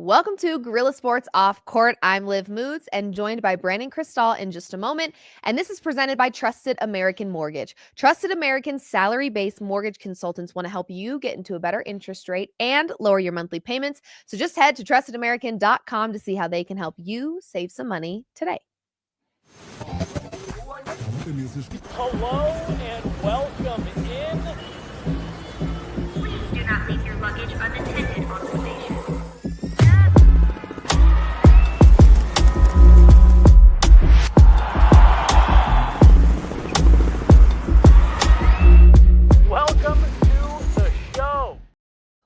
Welcome to Gorilla Sports Off Court. I'm Liv Moods and joined by Brandon Krisztal in just a moment. And this is presented by Trusted American Mortgage. Trusted American salary-based mortgage consultants want to help you get into a better interest rate and lower your monthly payments. So just head to trustedamerican.com to see how they can help you save some money today. Hello and welcome in. Please do not leave your luggage unattended on the station. Welcome to the show.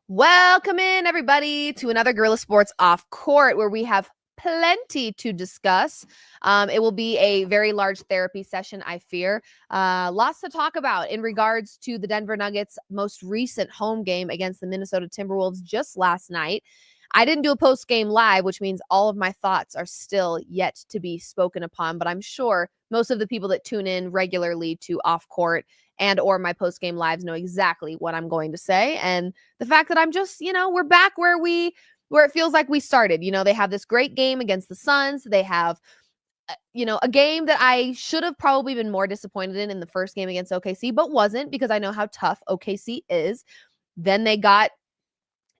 Welcome in, everybody, to another Gorilla Sports Off Court, where we have plenty to discuss. It will be a very large therapy session, I fear. Lots to talk about in regards to the Denver Nuggets' most recent home game against the Minnesota Timberwolves just last night. I didn't do a post-game live, which means all of my thoughts are still yet to be spoken upon, but I'm sure most of the people that tune in regularly to Off Court and or my post-game lives know exactly what I'm going to say. And the fact that I'm just, we're back where it feels like we started. They have this great game against the Suns. They have, a game that I should have probably been more disappointed in the first game against OKC, but wasn't, because I know how tough OKC is. Then they got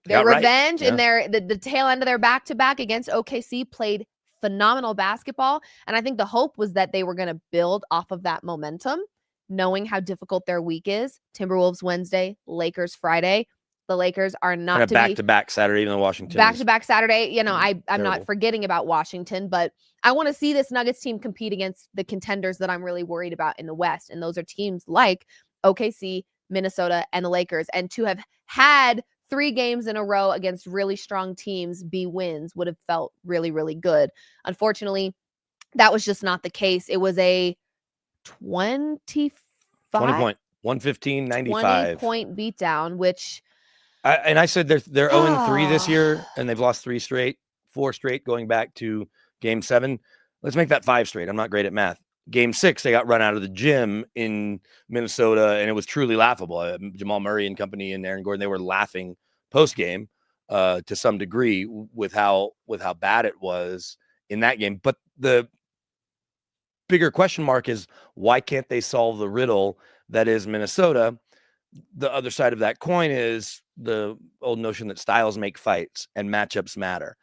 their revenge in the tail end of their back-to-back against OKC, played phenomenal basketball. And I think the hope was that they were going to build off of that momentum, knowing how difficult their week is. Timberwolves Wednesday, Lakers Friday. The Lakers are not to back-to-back Saturday, even though Washington. Back-to-back Saturday. I'm not forgetting about Washington, but I want to see this Nuggets team compete against the contenders that I'm really worried about in the West. And those are teams like OKC, Minnesota, and the Lakers. And to have had 3 games in a row against really strong teams be wins would have felt really, really good. Unfortunately, that was just not the case. It was a 20 point, 115-95 point beatdown, which I said they're 0-3 this year, and they've lost 4 straight going back to game 7. Let's make that 5 straight. I'm not great at math. Game 6, they got run out of the gym in Minnesota, and it was truly laughable. Jamal Murray and company and Aaron Gordon, they were laughing post game to some degree with how bad it was in that game. But the bigger question mark is, why can't they solve the riddle that is Minnesota? The other side of that coin is the old notion that styles make fights and matchups matter.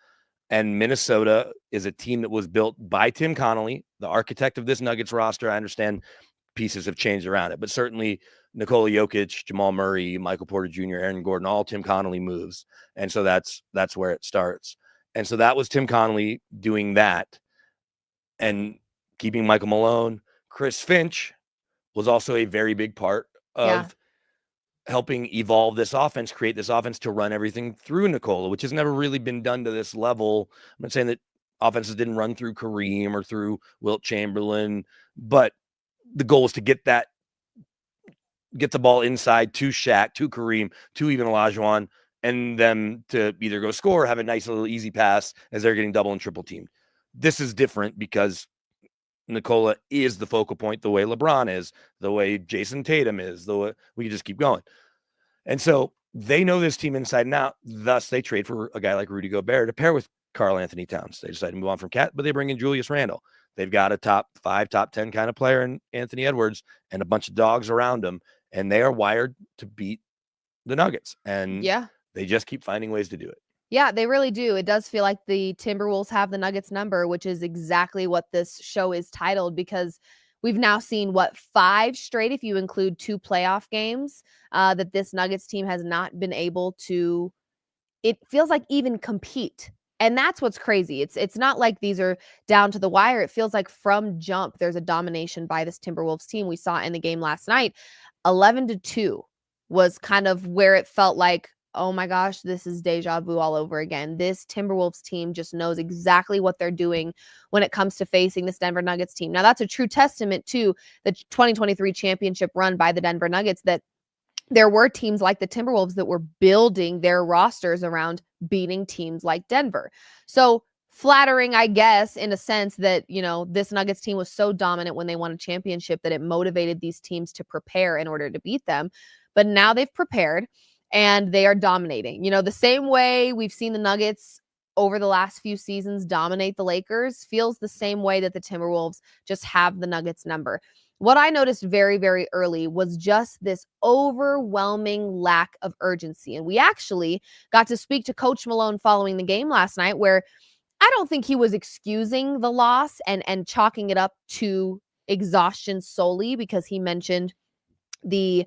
And Minnesota is a team that was built by Tim Connolly, the architect of this Nuggets roster. I understand pieces have changed around it, but certainly Nikola Jokic, Jamal Murray, Michael Porter Jr., Aaron Gordon, all Tim Connolly moves. And so that's where it starts. And so that was Tim Connolly doing that and keeping Michael Malone. Chris Finch was also a very big part of helping evolve this offense, create this offense to run everything through Nikola, which has never really been done to this level. I'm not saying that offenses didn't run through Kareem or through Wilt Chamberlain, but the goal is to get the ball inside to Shaq, to Kareem, to even Olajuwon, and them to either go score or have a nice little easy pass as they're getting double and triple teamed. This is different because Nikola is the focal point, the way LeBron is, the way Jason Tatum is, the way we can just keep going. And so they know this team inside and out. Thus, they trade for a guy like Rudy Gobert to pair with Karl Anthony Towns. They decide to move on from Cat, but they bring in Julius Randle. They've got a top 5, top 10 kind of player in Anthony Edwards and a bunch of dogs around him, and they are wired to beat the Nuggets. And they just keep finding ways to do it. Yeah, they really do. It does feel like the Timberwolves have the Nuggets number, which is exactly what this show is titled, because we've now seen 5 straight, if you include 2 playoff games, that this Nuggets team has not been able to, it feels like, even compete. And that's what's crazy. It's not like these are down to the wire. It feels like from jump, there's a domination by this Timberwolves team. We saw in the game last night, 11-2 was kind of where it felt like, oh my gosh, this is deja vu all over again. This Timberwolves team just knows exactly what they're doing when it comes to facing this Denver Nuggets team. Now, that's a true testament to the 2023 championship run by the Denver Nuggets, that there were teams like the Timberwolves that were building their rosters around beating teams like Denver. So flattering, I guess, in a sense that, this Nuggets team was so dominant when they won a championship that it motivated these teams to prepare in order to beat them. But now they've prepared and they are dominating. The same way we've seen the Nuggets over the last few seasons dominate the Lakers feels the same way that the Timberwolves just have the Nuggets number. What I noticed very, very early was just this overwhelming lack of urgency. And we actually got to speak to Coach Malone following the game last night, where I don't think he was excusing the loss and chalking it up to exhaustion solely, because he mentioned the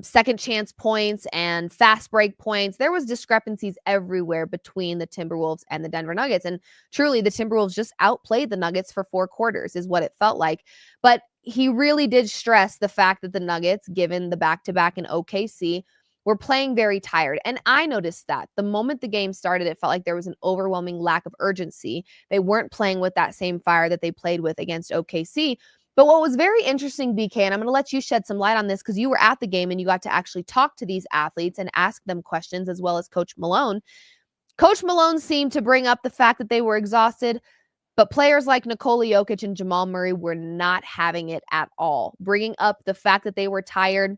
second chance points and fast break points. There was discrepancies everywhere between the Timberwolves and the Denver Nuggets. And truly, the Timberwolves just outplayed the Nuggets for 4 quarters is what it felt like. But he really did stress the fact that the Nuggets, given the back-to-back in OKC, were playing very tired. And I noticed that the moment the game started, it felt like there was an overwhelming lack of urgency. They weren't playing with that same fire that they played with against OKC. But what was very interesting, BK, and I'm going to let you shed some light on this because you were at the game and you got to actually talk to these athletes and ask them questions, as well as Coach Malone. Coach Malone seemed to bring up the fact that they were exhausted, but players like Nikola Jokic and Jamal Murray were not having it at all, bringing up the fact that they were tired.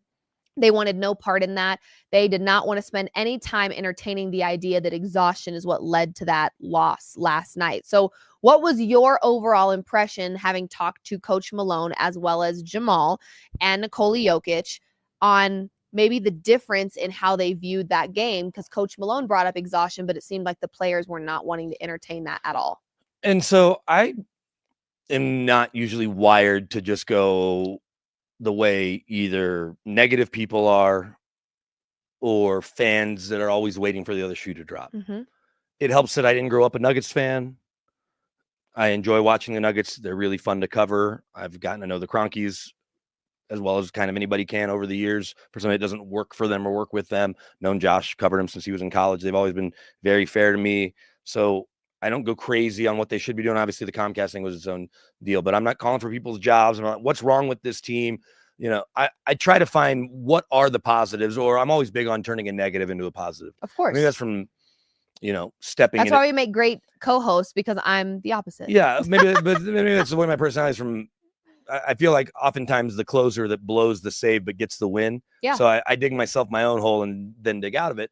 They wanted no part in that. They did not want to spend any time entertaining the idea that exhaustion is what led to that loss last night. So what was your overall impression, having talked to Coach Malone as well as Jamal and Nikola Jokic, on maybe the difference in how they viewed that game? Because Coach Malone brought up exhaustion, but it seemed like the players were not wanting to entertain that at all. And so I am not usually wired to just go the way either negative people are or fans that are always waiting for the other shoe to drop. Mm-hmm. It helps that I didn't grow up a Nuggets fan. I enjoy watching the Nuggets. They're really fun to cover. I've gotten to know the Cronkies as well as kind of anybody can over the years. For somebody that doesn't work for them or work with them, known Josh, covered him since he was in college. They've always been very fair to me. So I don't go crazy on what they should be doing. Obviously, the Comcast thing was its own deal, but I'm not calling for people's jobs. I'm not, what's wrong with this team? You know, I try to find what are the positives, or I'm always big on turning a negative into a positive. Of course. Maybe that's from, you know, stepping That's in. why we make great co-hosts, because I'm the opposite. Yeah, maybe, but maybe that's the way my personality is. From, I feel like oftentimes the closer that blows the save but gets the win. Yeah. So I dig myself my own hole and then dig out of it.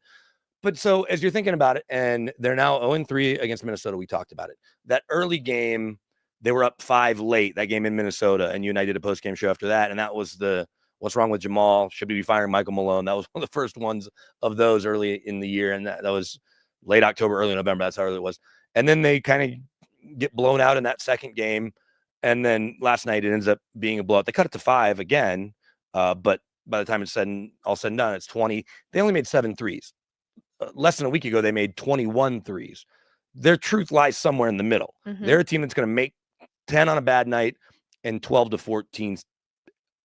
But so as you're thinking about it, and they're now 0-3 against Minnesota, we talked about it. That early game, they were up 5 late, that game in Minnesota, and you and I did a post-game show after that, and that was the what's wrong with Jamal? Should we be firing Michael Malone? That was one of the first ones of those early in the year, and that was late October, early November. That's how early it was. And then they kind of get blown out in that second game, and then last night it ends up being a blowout. They cut it to 5 again, but by the time it's all said and done, it's 20. They only made 7 threes. Less than a week ago, they made 21 threes. Their truth lies somewhere in the middle. Mm-hmm. They're a team that's going to make 10 on a bad night and 12 to 14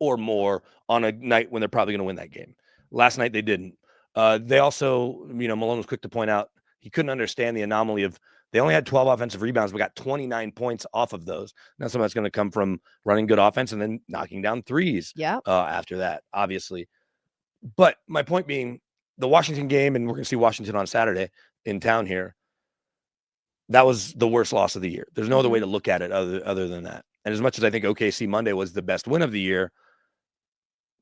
or more on a night when they're probably going to win that game. Last night, they didn't. They also, you know, Malone was quick to point out he couldn't understand the anomaly of they only had 12 offensive rebounds, but got 29 points off of those. Now, some of that's going to come from running good offense and then knocking down threes after that, obviously. But my point being, the Washington game, and we're going to see Washington on Saturday in town here, that was the worst loss of the year. There's no other way to look at it other than that. And as much as I think OKC Monday was the best win of the year,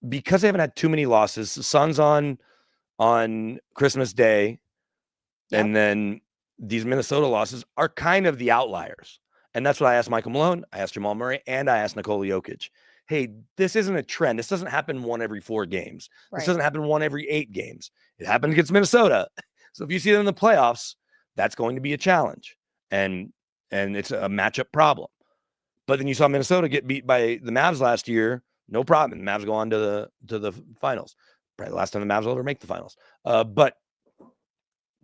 because they haven't had too many losses, the Suns on Christmas Day, and then these Minnesota losses are kind of the outliers. And that's what I asked Michael Malone, I asked Jamal Murray, and I asked Nikola Jokic. Hey, this isn't a trend. This doesn't happen 1 every 4 games. Right. This doesn't happen 1 every 8 games. It happened against Minnesota. So if you see them in the playoffs, that's going to be a challenge. And it's a matchup problem. But then you saw Minnesota get beat by the Mavs last year. No problem. The Mavs go on to the finals. Probably the last time the Mavs will ever make the finals. But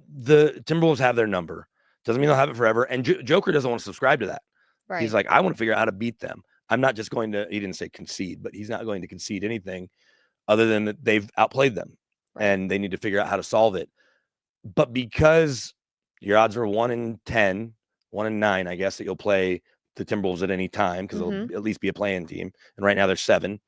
the Timberwolves have their number. Doesn't mean they'll have it forever. And Joker doesn't want to subscribe to that. Right. He's like, I want to figure out how to beat them. I'm not just going to, he didn't say concede, but he's not going to concede anything other than that they've outplayed them and they need to figure out how to solve it. But because your odds are 1-10, 1-9, I guess, that you'll play the Timberwolves at any time because they'll at least be a play-in team. And right now they're 7.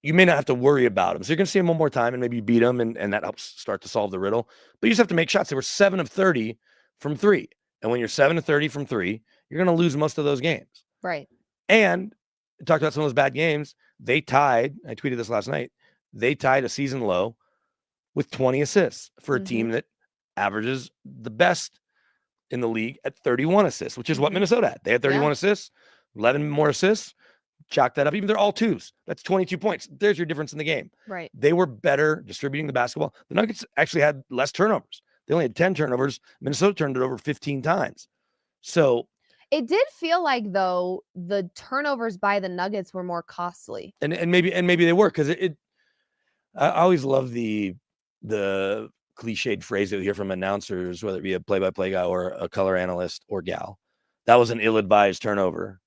You may not have to worry about them. So you're going to see them one more time and maybe beat them, and that helps start to solve the riddle. But you just have to make shots. They were 7 of 30 from 3. And when you're 7 of 30 from 3, you're going to lose most of those games. Right. And talked about some of those bad games. They tied, I tweeted this last night, they tied a season low with 20 assists for a team that averages the best in the league at 31 assists, which is what Minnesota had. They had 31 assists, 11 more assists. Chalk that up. Even they're all twos. That's 22 points. There's your difference in the game. Right. They were better distributing the basketball. The Nuggets actually had less turnovers. They only had 10 turnovers. Minnesota turned it over 15 times. So it did feel like, though, the turnovers by the Nuggets were more costly. And maybe they were, because I always love the cliched phrase that we hear from announcers, whether it be a play-by-play guy or a color analyst or gal. That was an ill-advised turnover.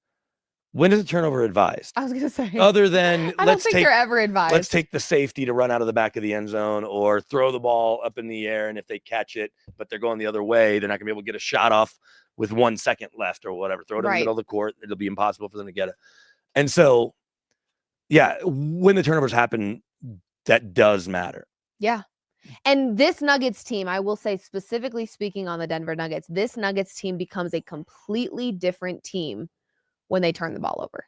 When is a turnover advised? I was going to say. Other than I don't think you're ever advised. Let's take the safety to run out of the back of the end zone or throw the ball up in the air, and if they catch it, but they're going the other way, they're not going to be able to get a shot off with 1 second left or whatever. Throw it in the middle of the court. It'll be impossible for them to get it. And so, yeah, when the turnovers happen, that does matter. Yeah. And this Nuggets team, I will say, specifically speaking on the Denver Nuggets, this Nuggets team becomes a completely different team when they turn the ball over.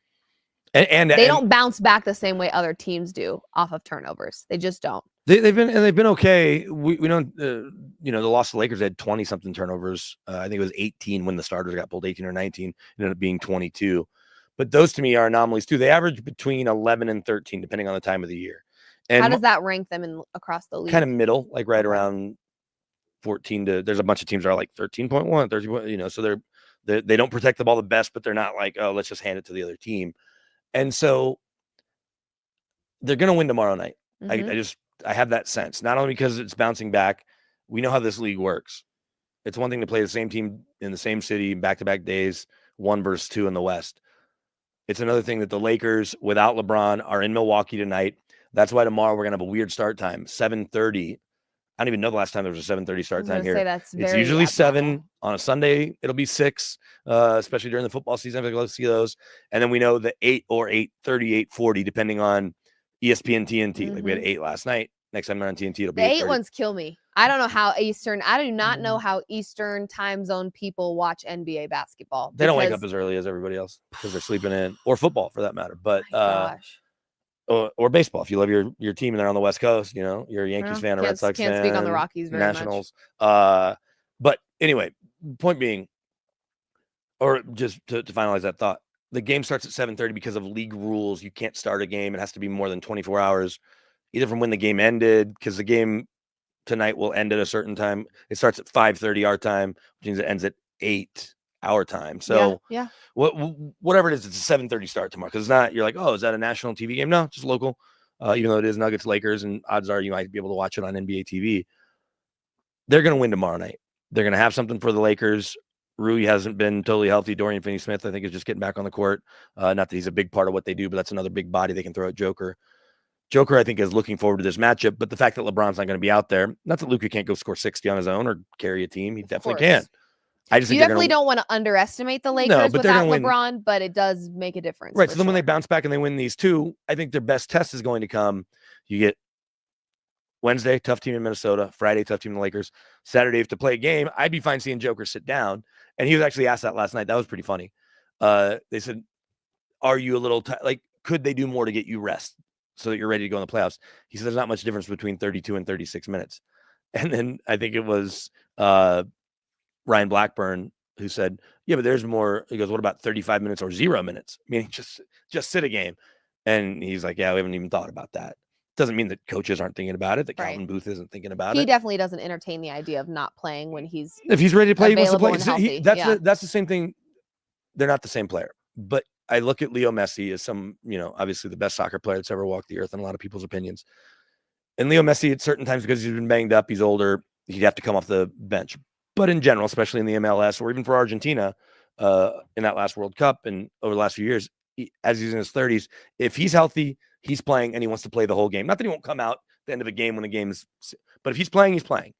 And they don't bounce back the same way other teams do off of turnovers. They just don't. They've been okay. We know the loss to the Lakers had 20 something turnovers. I think it was 18 when the starters got pulled, 18 or 19. It ended up being 22. But those to me are anomalies too. They average between 11 and 13 depending on the time of the year. And how does that rank them across the league? Kind of middle, like right around 14 to. There's a bunch of teams that are like 13.1, 30. So they don't protect the ball the best, but they're not like, oh, let's just hand it to the other team. And so they're going to win tomorrow night. I have that sense, not only because it's bouncing back. We know how this league works. It's one thing to play the same team in the same city back-to-back days, 1 versus 2 in the West. It's another thing that the Lakers without LeBron are in Milwaukee tonight. That's why tomorrow we're going to have a weird start time, 7:30. I don't even know the last time there was a 7:30 start time here. It's usually 7 on a Sunday. It'll be 6, especially during the football season. I'd love to see those. And then we know the 8 or 8:30, 8:40, depending on ESPN TNT. Like we had 8 last night. Next time they're on TNT, it'll be the 8 ones kill me. I don't know how Eastern. I do not know how Eastern time zone people watch NBA basketball. They don't wake up as early as everybody else because they're sleeping in, or football for that matter. But gosh. Or baseball. If you love your team and they're on the West Coast, you're a Yankees fan or Red Sox fan. Can't speak on the Rockies very Nationals. But anyway, point being, or just to finalize that thought, the game starts at 7:30 because of league rules. You can't start a game. It has to be more than 24 hours, either from when the game ended, because the game tonight will end at a certain time. It starts at 5:30 our time, which means it ends at 8 our time. So yeah. Whatever it is, it's a 7:30 start tomorrow. Because it's not, you're like, oh, is that a national TV game? No, just local. Even though it is Nuggets Lakers, and odds are you might be able to watch it on NBA TV. They're going to win tomorrow night. They're going to have something for the Lakers. Rui hasn't been totally healthy. Dorian Finney-Smith, I think, is just getting back on the court. Not that he's a big part of what they do, but that's another big body they can throw at Joker. Joker, I think, is looking forward to this matchup, but the fact that LeBron's not going to be out there, not that Luka can't go score 60 on his own or carry a team. He definitely can. I just think you definitely don't want to underestimate the Lakers without LeBron, but it does make a difference. Right. So then when they bounce back and they win these 2, I think their best test is going to come. You get Wednesday, tough team in Minnesota. Friday, tough team in the Lakers. Saturday, if to play a game, I'd be fine seeing Joker sit down. And he was actually asked that last night. That was pretty funny. They said, are you a little could they do more to get you rest so that you're ready to go in the playoffs? He said there's not much difference between 32 and 36 minutes. And then I think it was Ryan Blackburn who said, yeah, but there's more. He goes, what about 35 minutes or 0 minutes? Meaning just sit a game. And he's like, yeah, we haven't even thought about that. Doesn't mean that coaches aren't thinking about it, that Calvin Booth isn't thinking about it. He definitely doesn't entertain the idea of not playing when if he's ready to play, he wants to play. So that's the same thing. They're not the same player. But I look at Leo Messi as obviously the best soccer player that's ever walked the earth in a lot of people's opinions. And Leo Messi at certain times, because he's been banged up, he's older, he'd have to come off the bench. But in general, especially in the MLS or even for Argentina in that last World Cup and over the last few years, as he's in his 30s, if he's healthy, he's playing and he wants to play the whole game. Not that he won't come out at the end of a game when the game's, but if he's playing, he's playing.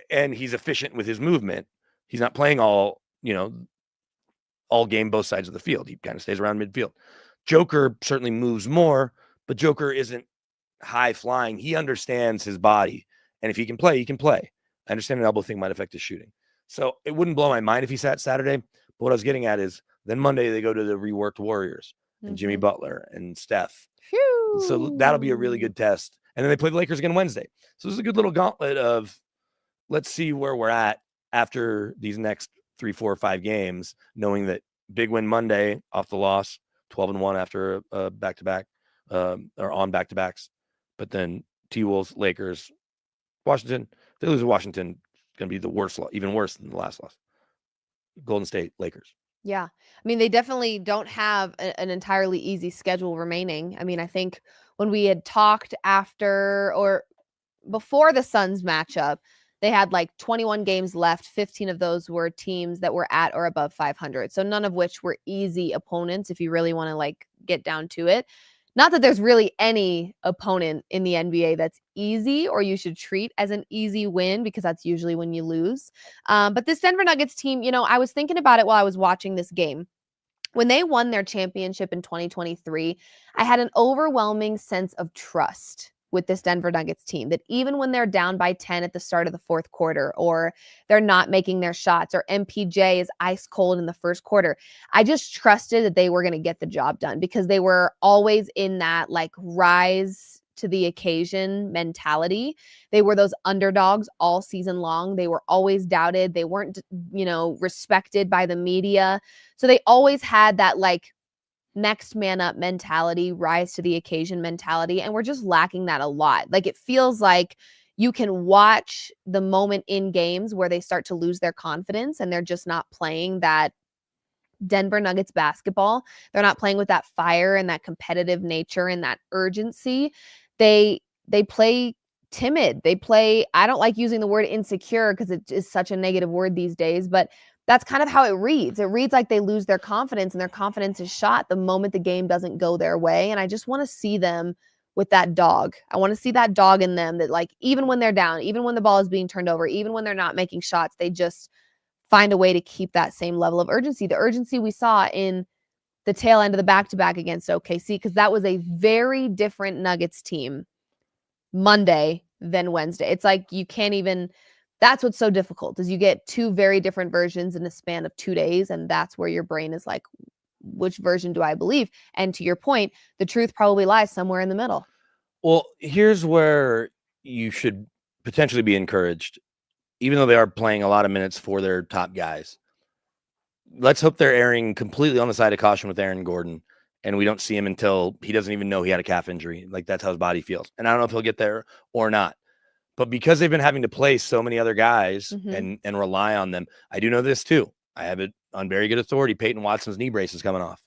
And he's efficient with his movement. He's not playing all game, both sides of the field. He kind of stays around midfield. Joker certainly moves more, but Joker isn't high flying. He understands his body. And if he can play, he can play. I understand an elbow thing might affect his shooting. So it wouldn't blow my mind if he sat Saturday. But what I was getting at is then Monday they go to the reworked Warriors and Jimmy Butler and Steph. Phew. So that'll be a really good test. And then they play the Lakers again Wednesday. So this is a good little gauntlet of let's see where we're at after these next 3, 4, 5 games, knowing that big win Monday off the loss, 12-1 after a back-to-back, or on back-to-backs. But then T-Wolves, Lakers, Washington. If they lose to Washington, it's going to be the worst loss, even worse than the last loss. Golden State, Lakers. Yeah. I mean, they definitely don't have an entirely easy schedule remaining. I mean, I think when we had talked after or before the Suns matchup, they had like 21 games left. 15 of those were teams that were at or above 500. So none of which were easy opponents if you really want to like get down to it. Not that there's really any opponent in the NBA that's easy or you should treat as an easy win, because that's usually when you lose. But this Denver Nuggets team, I was thinking about it while I was watching this game. When they won their championship in 2023, I had an overwhelming sense of trust with this Denver Nuggets team, that even when they're down by 10 at the start of the fourth quarter, or they're not making their shots, or MPJ is ice cold in the first quarter, I just trusted that they were going to get the job done, because they were always in that like rise to the occasion mentality. They were those underdogs all season long. They were always doubted. They weren't, respected by the media. So they always had that like next man up mentality, rise to the occasion mentality. And we're just lacking that a lot. Like, it feels like you can watch the moment in games where they start to lose their confidence and they're just not playing that Denver Nuggets basketball. They're not playing with that fire and that competitive nature and that urgency. They play timid. They play, I don't like using the word insecure because it is such a negative word these days, but that's kind of how it reads. It reads like they lose their confidence, and their confidence is shot the moment the game doesn't go their way. And I just want to see them with that dog. I want to see that dog in them that, like, even when they're down, even when the ball is being turned over, even when they're not making shots, they just find a way to keep that same level of urgency. The urgency we saw in the tail end of the back-to-back against OKC, because that was a very different Nuggets team Monday than Wednesday. It's like you can't even, that's what's so difficult, is you get two very different versions in a span of 2 days, and that's where your brain is like, which version do I believe? And to your point, the truth probably lies somewhere in the middle. Well, here's where you should potentially be encouraged, even though they are playing a lot of minutes for their top guys. Let's hope they're erring completely on the side of caution with Aaron Gordon, and we don't see him until he doesn't even know he had a calf injury. Like, that's how his body feels. And I don't know if he'll get there or not. But because they've been having to play so many other guys and rely on them, I do know this too. I have it on very good authority. Peyton Watson's knee brace is coming off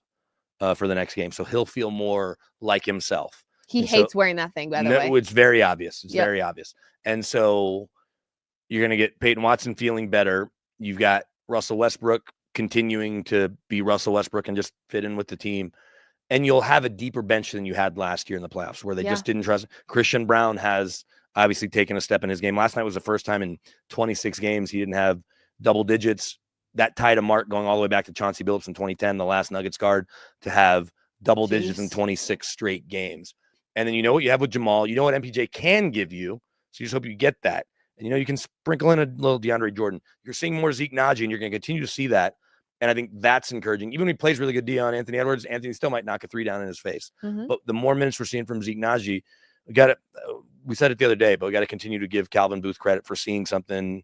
for the next game, so he'll feel more like himself. He hates wearing that thing, by the way. It's very obvious. It's very obvious. And so you're going to get Peyton Watson feeling better. You've got Russell Westbrook continuing to be Russell Westbrook and just fit in with the team. And you'll have a deeper bench than you had last year in the playoffs, where they just didn't trust. Christian Brown has obviously taken a step in his game. Last night was the first time in 26 games he didn't have double digits. That tied a mark going all the way back to Chauncey Billups in 2010, the last Nuggets guard to have double digits in 26 straight games. And then you know what you have with Jamal. You know what MPJ can give you. So you just hope you get that. And you can sprinkle in a little DeAndre Jordan. You're seeing more Zeke Naji, and you're going to continue to see that. And I think that's encouraging. Even when he plays really good D on Anthony Edwards, Anthony still might knock a 3 down in his face. But the more minutes we're seeing from Zeke Naji, we said it the other day, but we got to continue to give Calvin Booth credit for seeing something.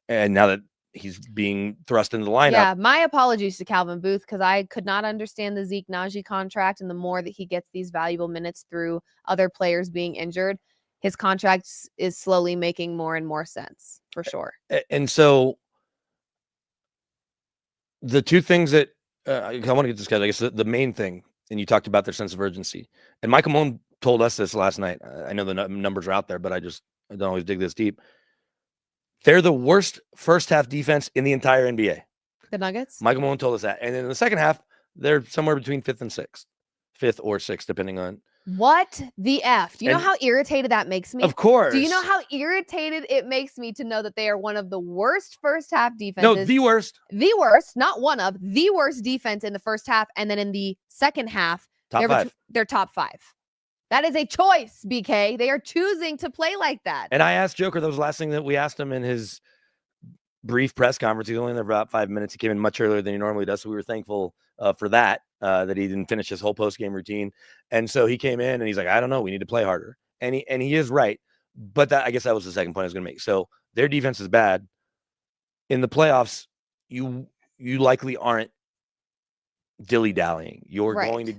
And now that he's being thrust into the lineup. Yeah, my apologies to Calvin Booth, because I could not understand the Zeke Naji contract. And the more that he gets these valuable minutes through other players being injured, his contract is slowly making more and more sense, for sure. And so the two things that I want to get this guy, I guess the main thing, and you talked about their sense of urgency. And Michael Malone told us this last night. I know the numbers are out there, but I don't always dig this deep. They're the worst first half defense in the entire NBA. The Nuggets? Michael Malone told us that. And then in the second half, they're somewhere between fifth or sixth, depending on. What the F? Do you know how irritated that makes me? Of course. Do you know how irritated it makes me to know that they are one of the worst first half defenses? No, the worst. The worst, not one of, the worst defense in the first half. And then in the second half, they're top 5. That is a choice, BK. They are choosing to play like that. And I asked Joker, that was the last thing that we asked him in his brief press conference. He's only in there for about 5 minutes. He came in much earlier than he normally does. So we were thankful for that he didn't finish his whole post-game routine. And so he came in and he's like, I don't know, we need to play harder. And he is right. But I guess that was the second point I was going to make. So their defense is bad. In the playoffs, you likely aren't dilly-dallying. You're going to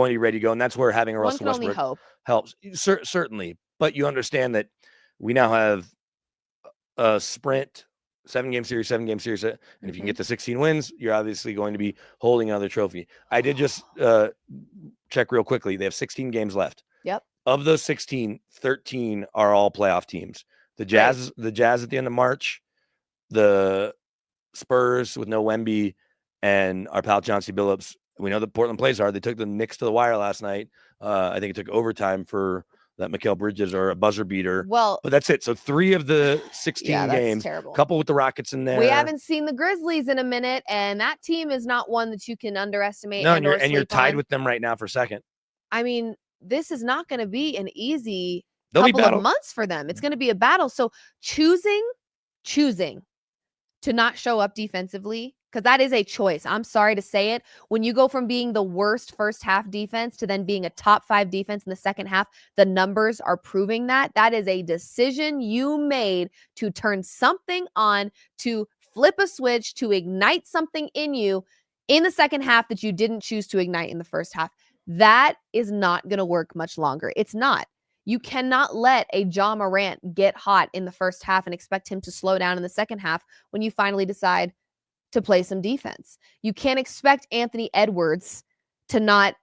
be ready to go, and that's where having a Russell Westbrook helps. Certainly, but you understand that we now have a sprint 7-game series, and if you can get to 16 wins, you're obviously going to be holding another trophy. I did just check real quickly. They have 16 games left. Yep. Of those 16, 13 are all playoff teams. The Jazz at the end of March, the Spurs with no Wemby, and our pal Chauncey Billups. We know the Portland plays hard. They took the Knicks to the wire last night. I think it took overtime for that Mikal Bridges or a buzzer beater. Well, but that's it. So 3 of the 16 games, terrible. Couple with the Rockets in there. We haven't seen the Grizzlies in a minute, and that team is not one that you can underestimate. No, and you're tied with them right now for second. I mean, this is not going to be an easy couple of months for them. It's going to be a battle. So choosing to not show up defensively, because that is a choice. I'm sorry to say it. When you go from being the worst first half defense to then being a top 5 defense in the second half, the numbers are proving that. That is a decision you made to turn something on, to flip a switch, to ignite something in you in the second half that you didn't choose to ignite in the first half. That is not going to work much longer. It's not. You cannot let a Ja Morant get hot in the first half and expect him to slow down in the second half when you finally decide to play some defense. You can't expect Anthony Edwards to not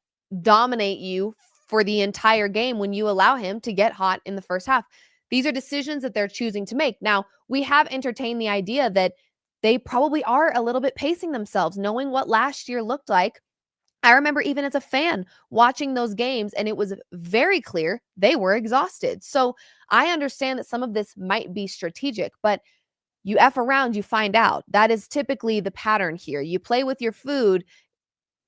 dominate you for the entire game when you allow him to get hot in the first half. These are decisions that they're choosing to make. Now, we have entertained the idea that they probably are a little bit pacing themselves, knowing what last year looked like. I remember even as a fan watching those games, and it was very clear they were exhausted. So I understand that some of this might be strategic, but you F around, you find out. That is typically the pattern here. You play with your food,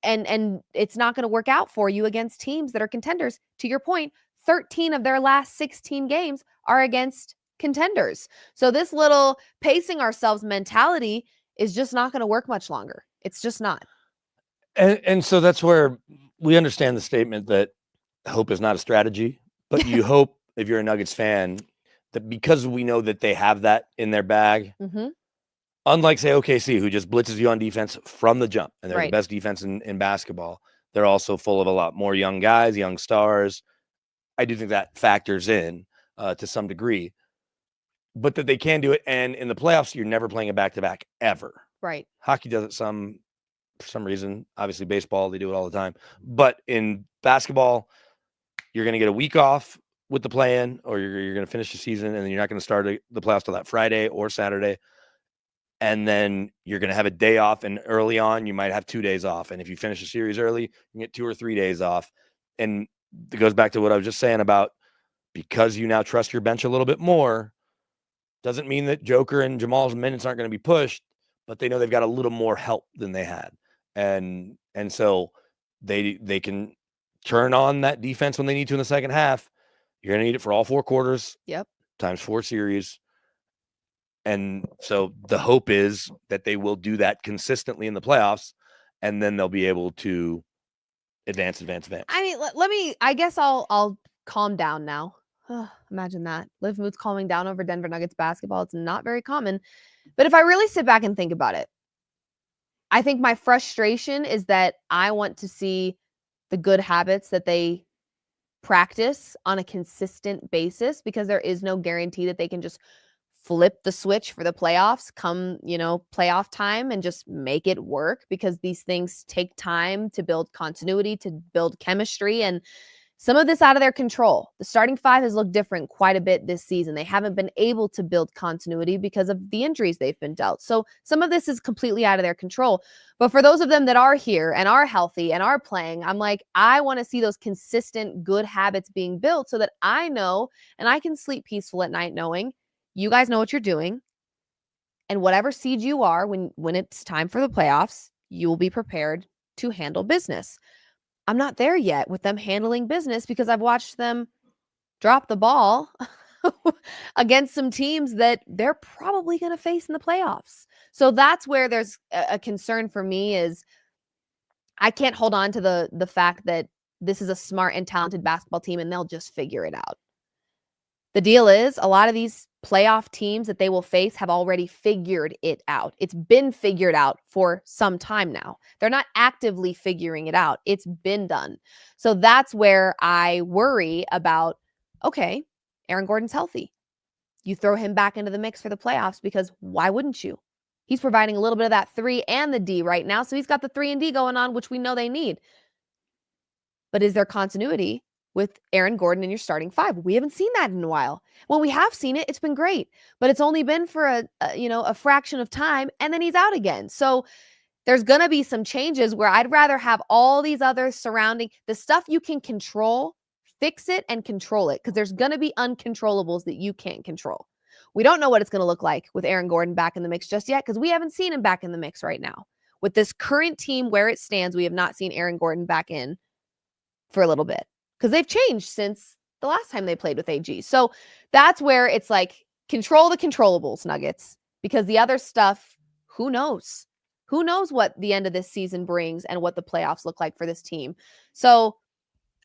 and it's not going to work out for you against teams that are contenders. To your point, 13 of their last 16 games are against contenders. So this little pacing ourselves mentality is just not going to work much longer. It's just not. And so that's where we understand the statement that hope is not a strategy, but you hope, if you're a Nuggets fan, that because we know that they have that in their bag, unlike, say, OKC, who just blitzes you on defense from the jump, and they're the best defense in basketball, they're also full of a lot more young guys, young stars. I do think that factors in to some degree, but that they can do it. And in the playoffs, you're never playing a back-to-back ever. Right. Hockey does it for some reason. Obviously, baseball, they do it all the time. But in basketball, you're going to get a week off with the play-in, or you're going to finish the season, and then you're not going to start the playoffs till that Friday or Saturday. And then you're going to have a day off, and early on, you might have 2 days off. And if you finish the series early, you can get 2 or 3 days off. And it goes back to what I was just saying about, because you now trust your bench a little bit more, doesn't mean that Joker and Jamal's minutes aren't going to be pushed, but they know they've got a little more help than they had. And so they can turn on that defense when they need to in the second half. You're going to need it for all 4 quarters. Yep. Times 4 series. And so the hope is that they will do that consistently in the playoffs, and then they'll be able to advance. I mean, I guess I'll calm down now. Imagine that. Liv Mood's calming down over Denver Nuggets basketball. It's not very common. But if I really sit back and think about it, I think my frustration is that I want to see the good habits that they practice on a consistent basis, because there is no guarantee that they can just flip the switch for the playoffs come, playoff time and just make it work, because these things take time to build continuity, to build chemistry, and some of this out of their control. The starting 5 has looked different quite a bit this season. They haven't been able to build continuity because of the injuries they've been dealt. So some of this is completely out of their control. But for those of them that are here and are healthy and are playing, I'm like, I want to see those consistent good habits being built so that I know and I can sleep peaceful at night knowing you guys know what you're doing. And whatever seed you are, when it's time for the playoffs, you will be prepared to handle business. I'm not there yet with them handling business, because I've watched them drop the ball against some teams that they're probably going to face in the playoffs. So that's where there's a concern for me, is I can't hold on to the fact that this is a smart and talented basketball team and they'll just figure it out. The deal is a lot of these playoff teams that they will face have already figured it out. It's been figured out for some time now. They're not actively figuring it out. It's been done. So that's where I worry about, okay, Aaron Gordon's healthy. You throw him back into the mix for the playoffs because why wouldn't you? He's providing a little bit of that 3 and the D right now. So he's got the 3 and D going on, which we know they need. But is there continuity with Aaron Gordon in your starting 5? We haven't seen that in a while. When we have seen it, it's been great, but it's only been for a fraction of time, and then he's out again. So there's going to be some changes where I'd rather have all these other surrounding the stuff you can control, fix it and control it, because there's going to be uncontrollables that you can't control. We don't know what it's going to look like with Aaron Gordon back in the mix just yet, because we haven't seen him back in the mix right now. With this current team where it stands, we have not seen Aaron Gordon back in for a little bit, because they've changed since the last time they played with AG. So that's where it's like, control the controllables, Nuggets, because the other stuff, who knows? Who knows what the end of this season brings and what the playoffs look like for this team. So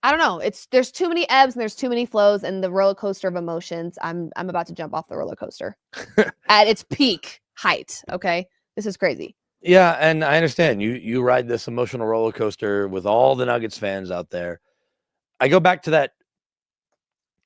I don't know. There's too many ebbs and there's too many flows, and the roller coaster of emotions. I'm about to jump off the roller coaster at its peak height. Okay. This is crazy. Yeah, and I understand you ride this emotional roller coaster with all the Nuggets fans out there. I go back to that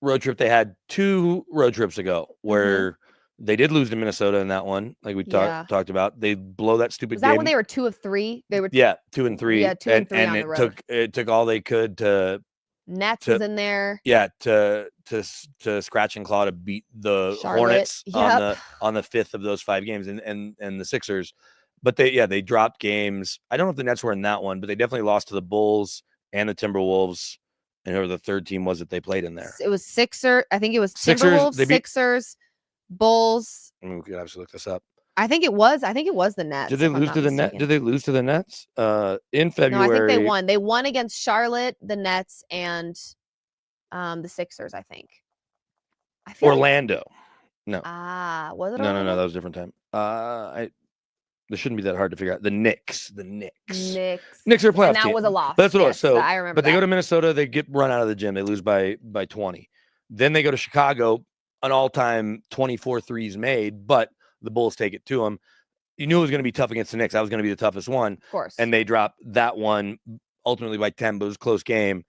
road trip they had 2 road trips ago where they did lose to Minnesota in that one, like we talked about. They blow that stupid Was that game. when they were 2 of 3? They were 2 and 3. Yeah, 2 and 3 and on the road. It took all they could to Nets was in there. Yeah, to scratch and claw to beat the Charlotte. Hornets Yep. on the 5th of those 5 games, and the Sixers. But they dropped games. I don't know if the Nets were in that one, but they definitely lost to the Bulls and the Timberwolves, and whoever the third team was that they played in there. It was Sixers. I think it was Sixers, Timberwolves, they beat- Sixers, Bulls. I mean, we could obviously look this up. I think it was the Nets. Did they lose to the Nets? Did they lose to the Nets? In February. No, I think they won. They won against Charlotte, the Nets, and the Sixers, I think. Orlando. No. Was it? No, that was a different time. This shouldn't be that hard to figure out. The Knicks. Knicks are a playoff And that team. was a loss. But that's what it was. So I remember. But they go to Minnesota, they get run out of the gym. They lose by 20. Then they go to Chicago, an all-time 24 threes made, but the Bulls take it to them. You knew it was going to be tough against the Knicks. That was going to be the toughest one. Of course. And they dropped that one ultimately by 10, but it was a close game.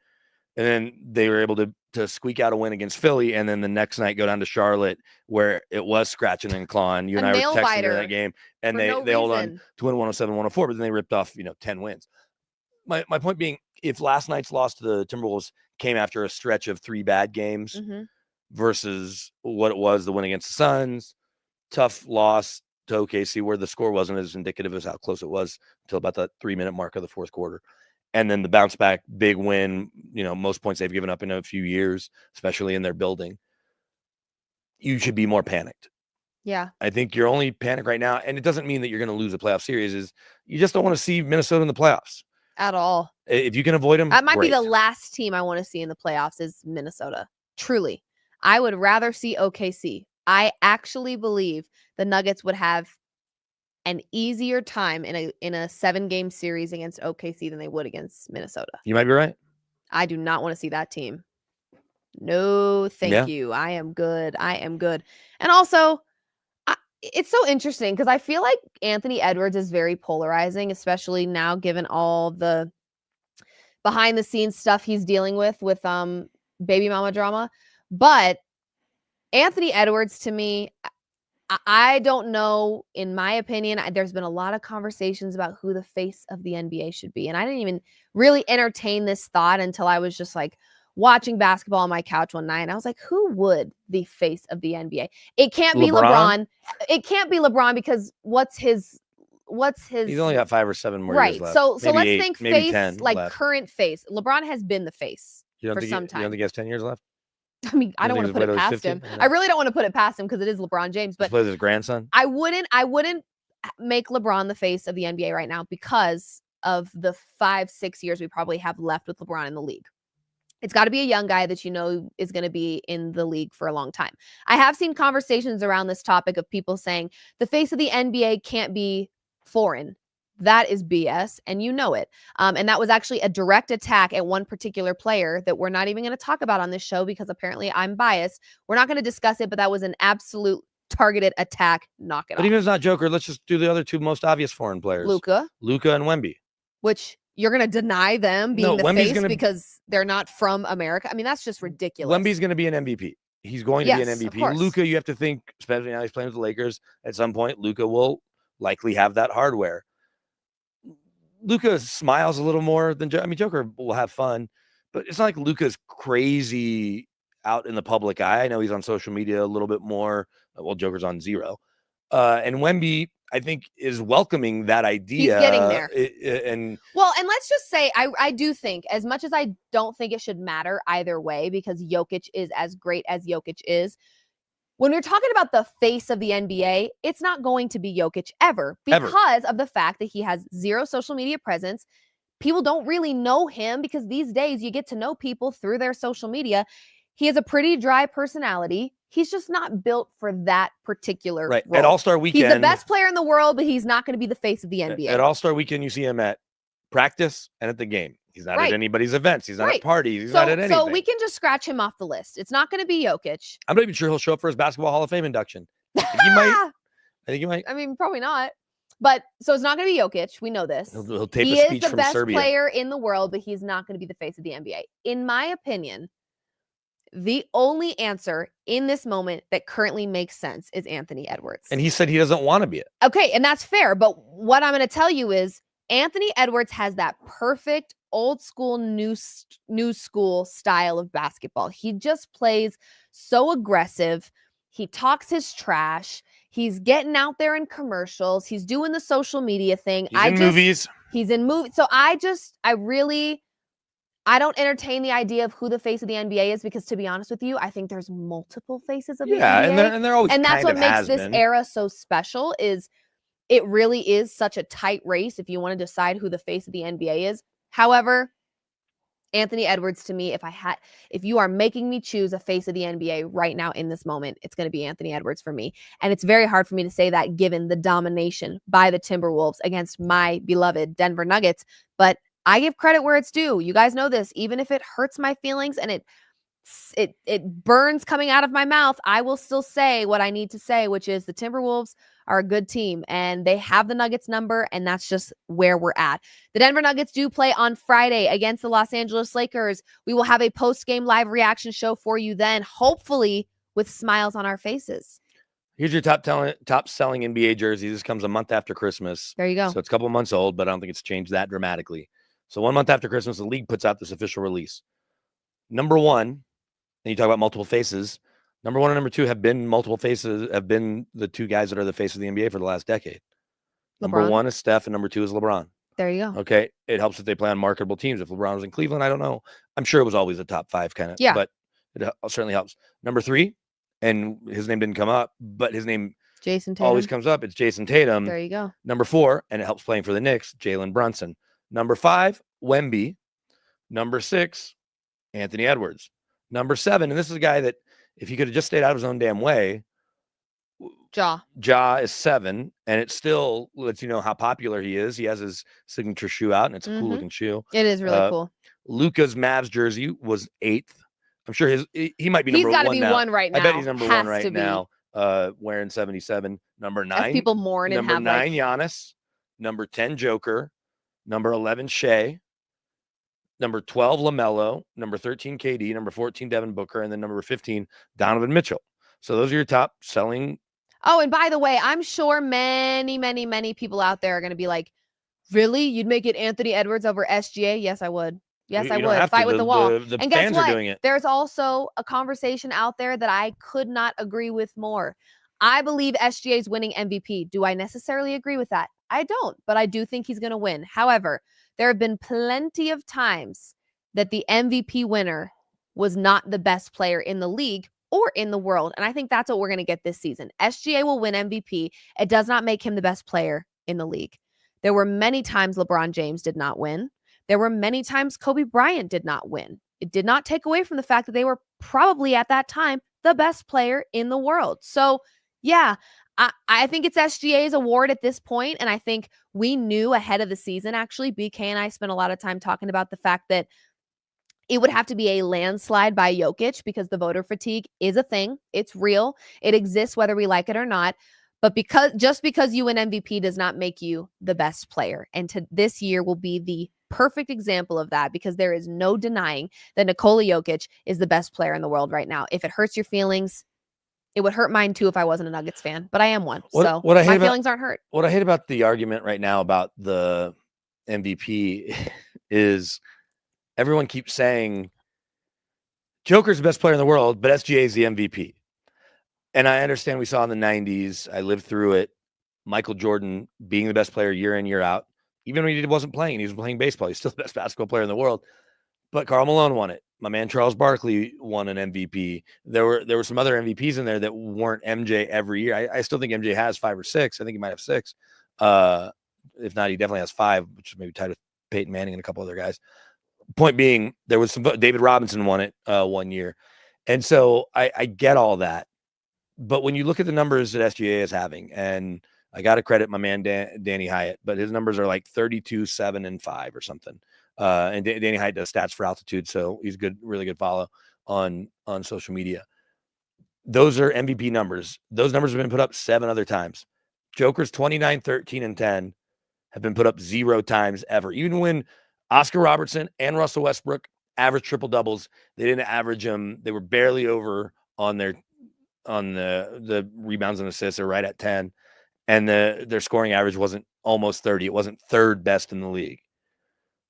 And then they were able to squeak out a win against Philly. And then the next night go down to Charlotte, where it was scratching and clawing. You and I were texting during that game. And they hold on to win 107-104, but then they ripped off, 10 wins. My point being, if last night's loss to the Timberwolves came after a stretch of 3 bad games versus what it was, the win against the Suns, tough loss to OKC, where the score wasn't as indicative as how close it was until about the 3-minute mark of the fourth quarter. And then the bounce back, big win, most points they've given up in a few years, especially in their building. You should be more panicked. Yeah. I think you're only panicked right now, and it doesn't mean that you're going to lose a playoff series. Is you just don't want to see Minnesota in the playoffs. At all. If you can avoid them, that might great. be the last team I want to see in the playoffs is Minnesota. Truly. I would rather see OKC. I actually believe the Nuggets would have an easier time in a 7-game series against OKC than they would against Minnesota. You might be right. I do not want to see that team. No, thank you. I am good. And also, it's so interesting because I feel like Anthony Edwards is very polarizing, especially now given all the behind the scenes stuff he's dealing with baby mama drama. But Anthony Edwards, to me, I don't know. In my opinion, there's been a lot of conversations about who the face of the NBA should be. And I didn't even really entertain this thought until I was just like watching basketball on my couch one night. And I was like, who would the face of the NBA? It can't be LeBron. It can't be LeBron because what's his He's only got 5 or 7 more right. years left. So maybe let's 8, think maybe face, 10 like left. current face. LeBron has been the face for some time. You don't think he has 10 years left? I mean, I don't want to put it past him. I really don't want to put it past him because it is LeBron James. But plays his grandson. I wouldn't make LeBron the face of the NBA right now because of the 5-6 years we probably have left with LeBron in the league. It's got to be a young guy that is going to be in the league for a long time. I have seen conversations around this topic of people saying the face of the NBA can't be foreign That is BS, and you know it. And that was actually a direct attack at one particular player that we're not even going to talk about on this show because apparently I'm biased. We're not going to discuss it, but that was an absolute targeted attack. Knock it But off. even if it's not Joker, let's just do the other two most obvious foreign players. Luka and Wemby. Which you're going to deny them being the Wemby's face because they're not from America. I mean, that's just ridiculous. Wemby's going to be an MVP. He's going to be an MVP. Luka, you have to think, especially now he's playing with the Lakers, at some point, Luka will likely have that hardware. Luka smiles a little more than Joker will have fun, but it's not like Luka's crazy out in the public eye. I know he's on social media a little bit more. Well, Joker's on zero. And Wemby, I think, is welcoming that idea. He's getting there. And let's just say, I do think, as much as I don't think it should matter either way, because Jokic is as great as Jokic is, when we're talking about the face of the NBA, it's not going to be Jokic ever because of the fact that he has zero social media presence. People don't really know him because these days you get to know people through their social media. He has a pretty dry personality. He's just not built for that particular role. At All-Star Weekend. He's the best player in the world, but he's not going to be the face of the NBA. At All-Star Weekend, you see him at practice and at the game. He's not at anybody's events. He's not at parties. He's not at anything. So we can just scratch him off the list. It's not going to be Jokic. I'm not even sure he'll show up for his Basketball Hall of Fame induction. I think he might. I mean, probably not. But so it's not going to be Jokic. We know this. He'll tape he a speech is the from best Serbia. player in the world, but he's not going to be the face of the NBA. In my opinion, the only answer in this moment that currently makes sense is Anthony Edwards. And he said he doesn't want to be it. Okay, and that's fair. But what I'm going to tell you is Anthony Edwards has that perfect old school, new school style of basketball. He just plays so aggressive. He talks his trash. He's getting out there in commercials. He's doing the social media thing. He's in movies. He's in movies. So I don't entertain the idea of who the face of the NBA is because, to be honest with you, I think there's multiple faces of the NBA. And they're always, and that's what makes this been. era so special. Is it really is such a tight race if you want to decide who the face of the NBA is. However, Anthony Edwards, to me, if you are making me choose a face of the NBA right now in this moment, it's going to be Anthony Edwards for me. And it's very hard for me to say that given the domination by the Timberwolves against my beloved Denver Nuggets. But I give credit where it's due. You guys know this. Even if it hurts my feelings and it burns coming out of my mouth, I will still say what I need to say, which is the Timberwolves are a good team and they have the Nuggets number, and that's just where we're at. The Denver Nuggets do play on Friday against the Los Angeles Lakers. We will have a post-game live reaction show for you then, hopefully with smiles on our faces. Here's your top selling NBA jersey. This comes a month after Christmas. There you go. So it's a couple months old, but I don't think it's changed that dramatically. So 1 month after Christmas, the league puts out this official release. Number one, and you talk about multiple faces, number one and number two have been the two guys that are the face of the NBA for the last decade. LeBron. Number one is Steph, and number two is LeBron. There you go. Okay. It helps that they play on marketable teams. If LeBron was in Cleveland, I don't know. I'm sure it was always a top five kind of, but it certainly helps. Number three, and his name didn't come up, but his name Jason Tatum always comes up. It's Jason Tatum. There you go. Number four, and it helps playing for the Knicks, Jalen Brunson. Number five, Wemby. Number six, Anthony Edwards. Number seven, and this is a guy that if he could have just stayed out of his own damn way, Ja is 7, and it still lets you know how popular he is. He has his signature shoe out, and it's a cool looking shoe. It is really cool. Luka's Mavs jersey was 8th. I'm sure he might be number 1 now. He's got to be 1 right now. I bet he's number 1 right now. Wearing 77. Number 9. As people mourn and number 9 Giannis. Number 10 Joker. Number 11 Shea. Number 12 LaMelo. Number 13 KD. Number 14 Devin Booker, and then number 15 Donovan Mitchell. So those are your top selling. Oh, and by the way, I'm sure many, many, many people out there are going to be like, really? You'd make it Anthony Edwards over SGA? Yes, I would. Yes, I would. Fight with the wall. The and fans guess what? are doing it. There's also a conversation out there that I could not agree with more. I believe SGA is winning MVP. Do I necessarily agree with that? I don't, but I do think he's going to win. However, there have been plenty of times that the MVP winner was not the best player in the league or in the world. And I think that's what we're going to get this season. SGA will win MVP. It does not make him the best player in the league. There were many times LeBron James did not win. There were many times Kobe Bryant did not win. It did not take away from the fact that they were probably at that time the best player in the world. So yeah, I think it's SGA's award at this point, and I think we knew ahead of the season, actually, BK and I spent a lot of time talking about the fact that it would have to be a landslide by Jokic because the voter fatigue is a thing. It's real. It exists whether we like it or not. But just because you win MVP does not make you the best player. And this year will be the perfect example of that because there is no denying that Nikola Jokic is the best player in the world right now. If it hurts your feelings, it would hurt mine too if I wasn't a Nuggets fan, but I am one. So my feelings aren't hurt. What I hate about the argument right now about the MVP is everyone keeps saying Joker's the best player in the world, but SGA is the MVP. And I understand we saw in the 90s, I lived through it, Michael Jordan being the best player year in, year out. Even when he wasn't playing, he was playing baseball. He's still the best basketball player in the world. But Karl Malone won it. My man Charles Barkley won an MVP. There were some other MVPs in there that weren't MJ every year. I still think MJ has 5 or 6. I think he might have 6. If not, he definitely has 5, which is maybe tied with Peyton Manning and a couple other guys. Point being, there was some. David Robinson won it 1 year. And so I get all that. But when you look at the numbers that SGA is having, and I got to credit my man Danny Hyatt, but his numbers are like 32, 7, and 5 or something. And Danny Hyatt does stats for altitude, so he's good, really good follow on social media. Those are MVP numbers. Those numbers have been put up 7 other times. Joker's 29, 13, and 10 have been put up 0 times ever. Even when Oscar Robertson and Russell Westbrook averaged triple doubles, they didn't average them. They were barely over on the rebounds and assists. They're right at 10. And their scoring average wasn't almost 30. It wasn't third best in the league.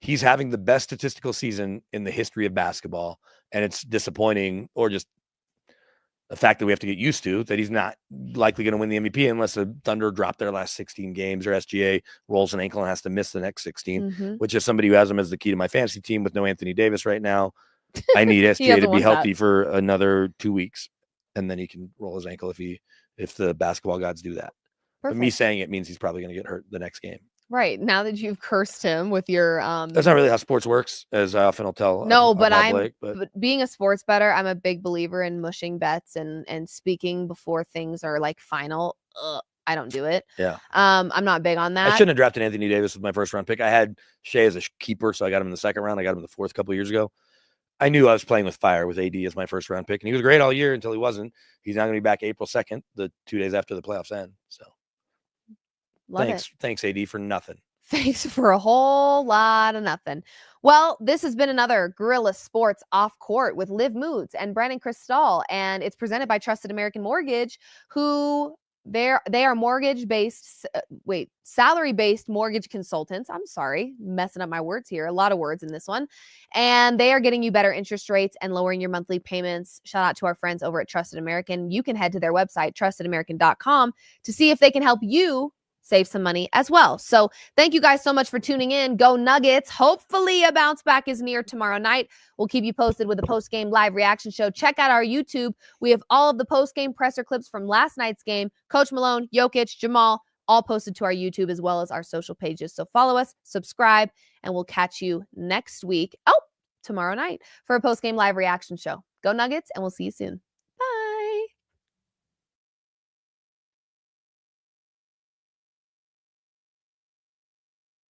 He's having the best statistical season in the history of basketball. And it's disappointing, or just the fact that we have to get used to that he's not likely going to win the MVP unless the Thunder drop their last 16 games or SGA rolls an ankle and has to miss the next 16, which is somebody who has him as the key to my fantasy team with no Anthony Davis right now. I need SGA to be healthy for another 2 weeks. And then he can roll his ankle if the basketball gods do that. Perfect. But me saying it means he's probably going to get hurt the next game. Right. Now that you've cursed him with your That's not really how sports works, as I often will tell. No, but but being a sports bettor, I'm a big believer in mushing bets and speaking before things are like final. I don't do it. Yeah. I'm not big on that. I shouldn't have drafted Anthony Davis with my first round pick. I had Shea as a keeper, so I got him in the second round. I got him in the fourth a couple of years ago. I knew I was playing with fire with AD as my first round pick, and he was great all year until he wasn't. He's not going to be back April 2nd, the 2 days after the playoffs end. So thanks AD for nothing. Thanks for a whole lot of nothing. Well, this has been another Guerrilla Sports Off Court with Liv Moods and Brandon Krisztal, and it's presented by Trusted American Mortgage, who they are salary-based mortgage consultants. I'm sorry, messing up my words here. A lot of words in this one. And they are getting you better interest rates and lowering your monthly payments. Shout out to our friends over at Trusted American. You can head to their website, trustedamerican.com, to see if they can help you save some money as well. So thank you guys so much for tuning in. Go Nuggets. Hopefully a bounce back is near tomorrow night. We'll keep you posted with a post-game live reaction show. Check out our YouTube. We have all of the post-game presser clips from last night's game. Coach Malone, Jokic, Jamal, all posted to our YouTube as well as our social pages. So follow us, subscribe, and we'll catch you next week. Tomorrow night for a post-game live reaction show. Go Nuggets, and we'll see you soon.